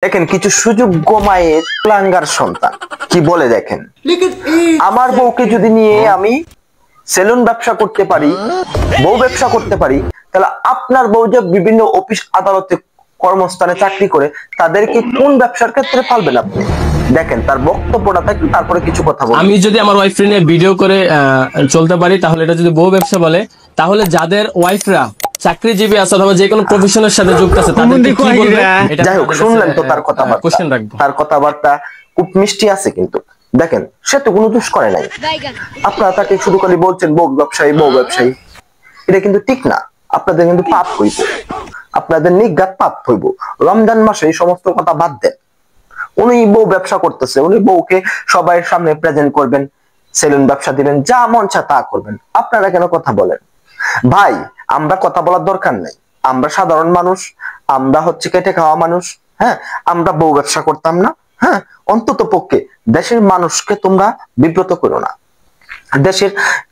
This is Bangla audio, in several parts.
দেখেন কিছু সুযোগ্য মায়ের প্লাঙ্গার সন্তান কি বলে দেখেন, আমার বউকে যদি নিয়ে আমি সেলুন ব্যবসা করতে পারি, বউ ব্যবসা করতে পারি, তাহলে আপনার বউ যে বিভিন্ন অফিস আদালতে কর্মস্থানে চাকরি করে তাদেরকে কোন ব্যবসার ক্ষেত্রে পালবেন আপনি? দেখেন তার বক্তব্যটা থাকবে, তারপরে কিছু কথা বলবো। আমি যদি আমার ওয়াইফ নিয়ে ভিডিও করে চলতে পারি, তাহলে এটা যদি বউ ব্যবসা বলে, তাহলে যাদের ওয়াইফরা চাকরিজীবী আছে অথবা যে কোনো প্রফেশনের সাথে যুক্ত আছে তাদেরকে কি বলবে? যাই হোক, শুনলেন তো তার কথাবার্তা, কোশ্চেন রাখবো। তার কথাবার্তা খুব মিষ্টি আছে, কিন্তু দেখেন সে তো কোনো দোষ করে নাই। আপনারা তাকে শুধু করে বলছেন বউ ব্যবসায়ী, বউ ব্যবসায়ী, এটা কিন্তু ঠিক না। আপনাদের কিন্তু পাপ হইব, আপনাদের নিজ্ঞাত পাপ হইব। রমজান মাসে এই সমস্ত কথা বাদ দেন। উনি বউ ব্যবসা করতেছে, উনি বউকে সবাই সামনে প্রেজেন্ট করবেন, সেলুন ব্যবসা দিবেন, যা মন চায় তা করবেন। আপনারা কেন কথা বলেন? ভাই, আমরা কথা বলার দরকার নাই। আমরা সাধারণ মানুষ, আমরা হচ্ছে কেটে খাওয়া মানুষ। হ্যাঁ, আমরা বউ ব্যবসা করতাম না। হ্যাঁ, অন্তত পক্ষে দেশের মানুষকে তোমরা বিব্রত করো না, দেশের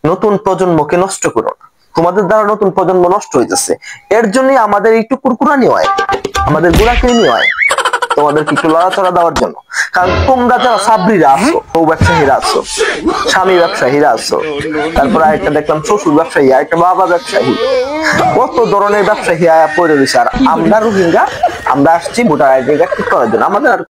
নতুন প্রজন্মকে নষ্ট করো না। তোমাদের দ্বারা নতুন প্রজন্ম নষ্ট হইতেছে, এর জন্য আমাদের একটু কুরকুরানি হয়, আমাদের গুড়াকিনি হয়, তোমাদেরকে একটু লড়াচড়া দেওয়ার জন্য। কারণ তোমরা যারা সাবরিরা আছো, বউ ব্যবসায়ীরা আছো, স্বামী ব্যবসায়ীরা আছো, তারপর আরেকটা দেখলাম শ্বশুর ব্যবসায়ী, আরেকটা বাবা ব্যবসায়ী, কত ধরনের ব্যবসায়ী পড়ে রয়েছে। আর আমরা রোহিঙ্গা, আমরা আসছি ভোটার আইডি কার্ড ঠিক করার জন্য। আমাদের আর